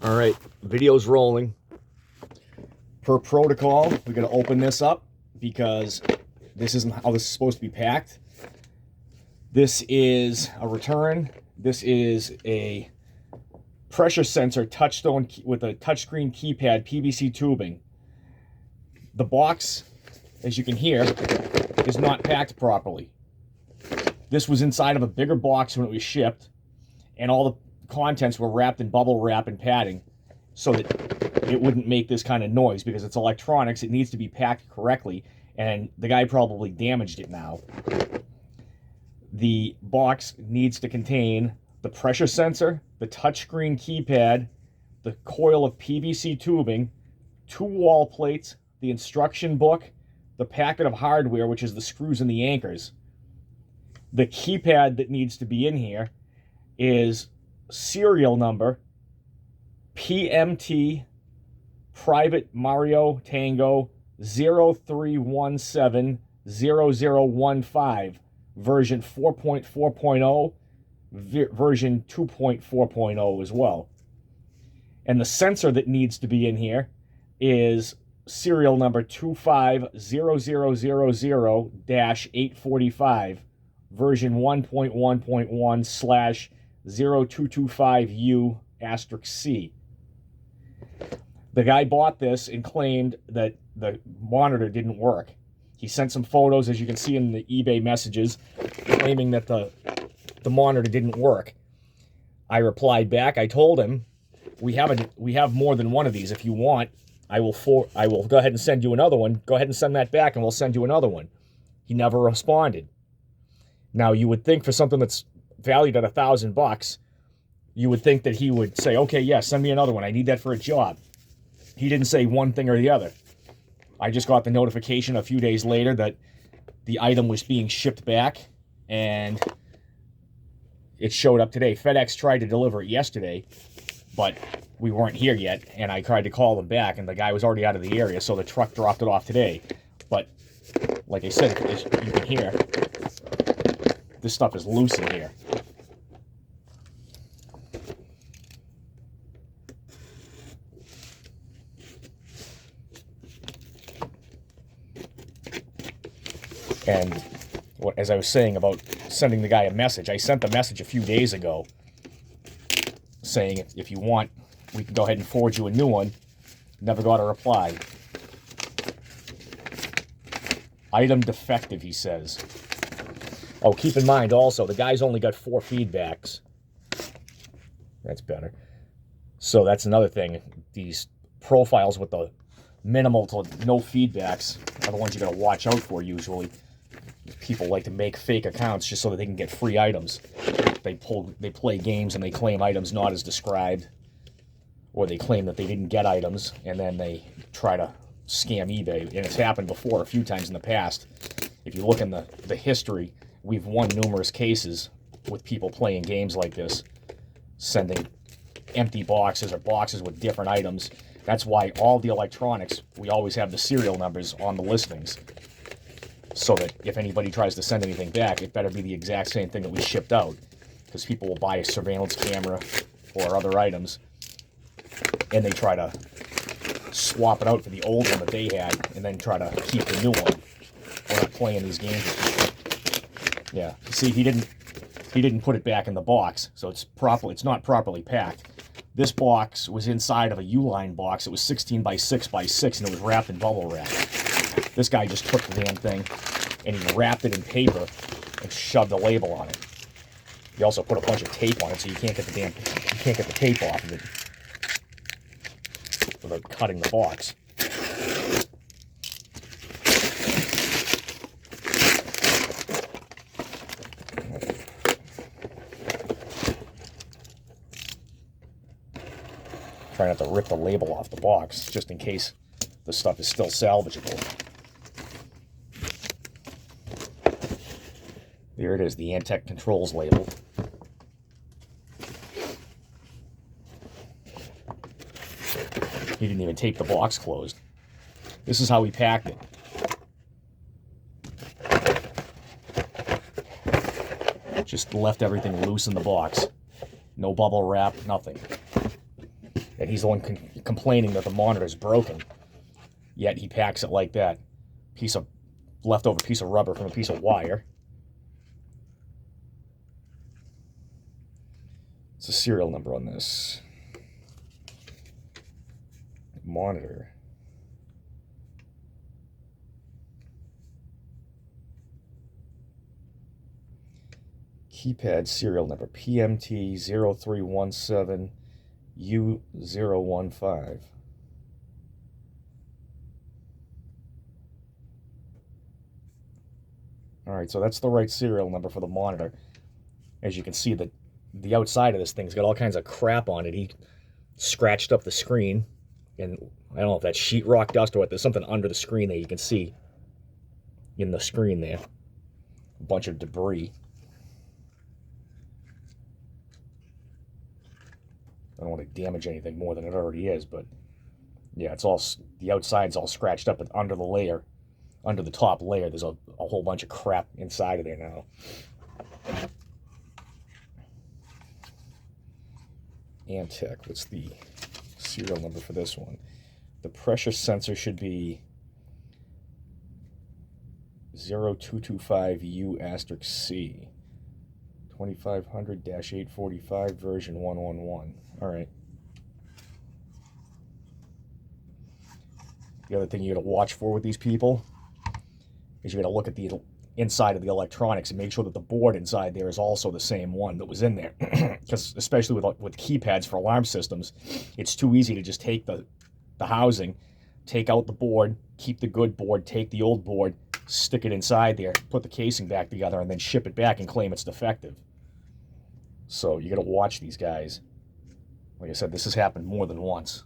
All right, video's rolling. Per protocol, we're gonna open this up because this isn't how this is supposed to be packed. This is a return. This is a pressure sensor touchstone with a touchscreen keypad, PVC tubing. The box, as you can hear, is not packed properly. This was inside of a bigger box when it was shipped, and all the contents were wrapped in bubble wrap and padding so that it wouldn't make this kind of noise. Because it's electronics, it needs to be packed correctly, and the guy probably damaged it now. The box needs to contain the pressure sensor, the touchscreen keypad, the coil of PVC tubing, 2 wall plates, the instruction book, the packet of hardware, which is the screws and the anchors. The keypad that needs to be in here is serial number PMT Private Mario Tango 03170015, version 4.4.0, version 2.4.0 as well. And the sensor that needs to be in here is serial number 250000-845, version 1.1.1/0225U*C. The guy bought this and claimed that the monitor didn't work. He sent some photos, as you can see in the eBay messages, claiming that the monitor didn't work. I replied back. I told him, we have more than one of these. If you want, I will go ahead and send you another one. Go ahead and send that back, and we'll send you another one. He never responded. Now, you would think for something that's valued at $1,000, you would think that he would say, okay, yeah, send me another one. I need that for a job. He didn't say one thing or the other. I just got the notification a few days later that the item was being shipped back, and it showed up today. FedEx tried to deliver it yesterday, but we weren't here yet, and I tried to call them back, and the guy was already out of the area, so the truck dropped it off today. But like I said, as you can hear, this stuff is loose in here. And as I was saying about sending the guy a message, I sent the message a few days ago saying, if you want, we can go ahead and forward you a new one. Never got a reply. Item defective, he says. Oh, keep in mind also, the guy's only got 4 feedbacks. That's better. So that's another thing. These profiles with the minimal to no feedbacks are the ones you gotta watch out for usually. People like to make fake accounts just so that they can get free items. They play games and they claim items not as described, or they claim that they didn't get items, and then they try to scam eBay. And it's happened before a few times in the past. If you look in the history, we've won numerous cases with people playing games like this, sending empty boxes or boxes with different items. That's why all the electronics, we always have the serial numbers on the listings, so that if anybody tries to send anything back, it better be the exact same thing that we shipped out, because people will buy a surveillance camera or other items, and they try to swap it out for the old one that they had, and then try to keep the new one. We're not playing these games with people. Yeah, see, he didn't put it back in the box, so it's not properly packed. This box was inside of a Uline box. It was 16 by 6 by 6, and it was wrapped in bubble wrap. This guy just took the damn thing and he wrapped it in paper and shoved a label on it. He also put a bunch of tape on it, so you can't get the tape off of it without cutting the box. Try not to rip the label off the box, just in case the stuff is still salvageable. There it is, the Antec Controls label. He didn't even tape the box closed. This is how he packed it. Just left everything loose in the box. No bubble wrap, nothing. And he's the one complaining that the monitor's broken. Yet he packs it like that. Leftover piece of rubber from a piece of wire. It's a serial number on this monitor. Keypad serial number PMT0317U015. All right, so that's the right serial number for the monitor. As you can see, the outside of this thing's got all kinds of crap on it. He scratched up the screen, and I don't know if that's sheetrock dust or what. There's something under the screen there you can see in the screen there. A bunch of debris. I don't want to damage anything more than it already is, but yeah, it's all, the outside's all scratched up, but under the top layer, there's a whole bunch of crap inside of there now. Antec, what's the serial number for this one? The pressure sensor should be 0225U*C. 2500-845 version 111. All right. The other thing you got to watch for with these people is you got to look at the inside of the electronics and make sure that the board inside there is also the same one that was in there. Because especially with keypads for alarm systems, it's too easy to just take the housing, take out the board, keep the good board, take the old board, stick it inside there, put the casing back together, and then ship it back and claim it's defective. So you got to watch these guys. Like I said, this has happened more than once.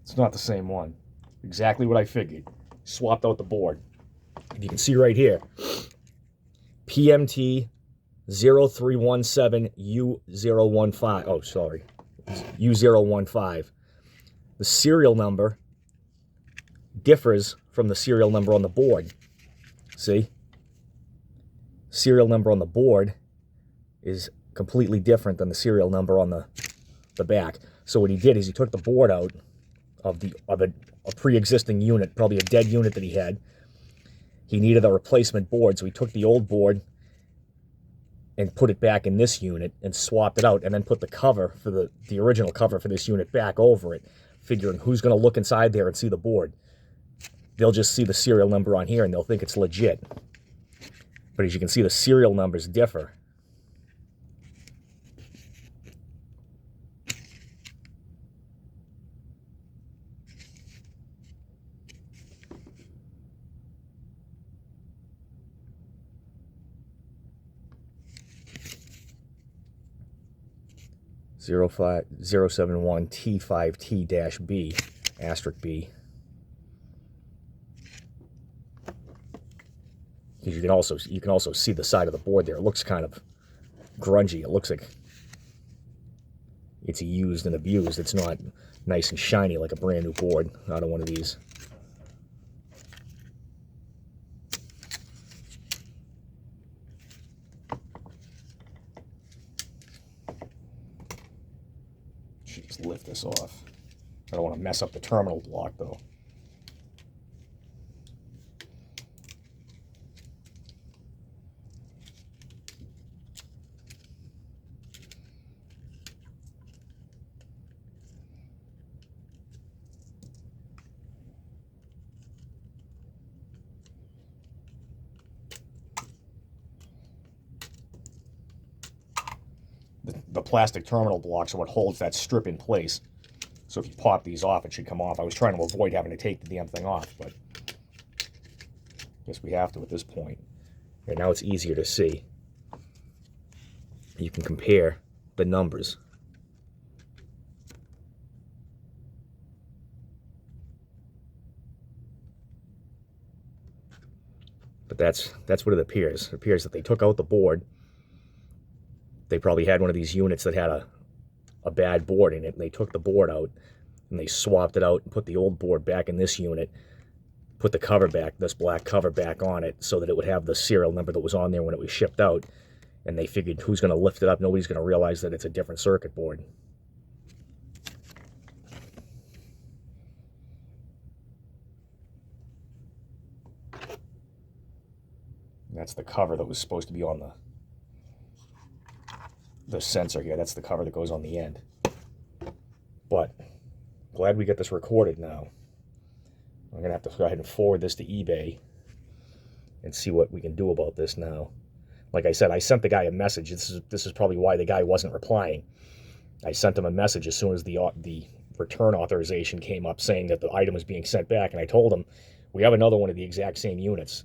It's not the same one. Exactly what I figured. Swapped out the board. And you can see right here, PMT 0317U015. Oh, sorry. U015. The serial number differs from the serial number on the board. See? Serial number on the board is completely different than the serial number on the back. So what he did is he took the board out of a pre-existing unit, probably a dead unit that he had. He needed a replacement board, so he took the old board and put it back in this unit and swapped it out, and then put the cover for the original cover for this unit back over it, figuring who's going to look inside there and see the board. They'll just see the serial number on here and they'll think it's legit. But as you can see, the serial numbers differ. .071T5T-B, asterisk B. Because you can also see the side of the board there. It looks kind of grungy. It looks like it's used and abused. It's not nice and shiny like a brand new board out of one of these. Should just lift this off. I don't want to mess up the terminal block though. The plastic terminal blocks are what holds that strip in place. So if you pop these off, it should come off. I was trying to avoid having to take the damn thing off, but I guess we have to at this point. Right now it's easier to see. You can compare the numbers. But that's what it appears. It appears that they took out the board. They probably had one of these units that had a bad board in it, and they took the board out and they swapped it out and put the old board back in this unit, put the cover back, this black cover back on it, so that it would have the serial number that was on there when it was shipped out. And they figured, who's going to lift it up? Nobody's going to realize that it's a different circuit board. That's the cover that was supposed to be on the sensor here. That's the cover that goes on the end. But glad we get this recorded now. I'm going to have to go ahead and forward this to eBay and see what we can do about this now. Like I said, I sent the guy a message. This is probably why the guy wasn't replying. I sent him a message as soon as the return authorization came up saying that the item was being sent back, and I told him, we have another one of the exact same units.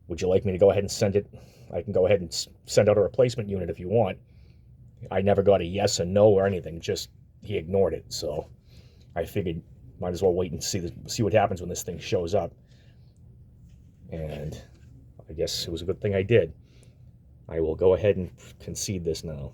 Would you like me to go ahead and send it? I can go ahead and send out a replacement unit if you want. I never got a yes or no or anything. Just he ignored it. So I figured might as well wait and see what happens when this thing shows up. And I guess it was a good thing I did. I will go ahead and concede this now.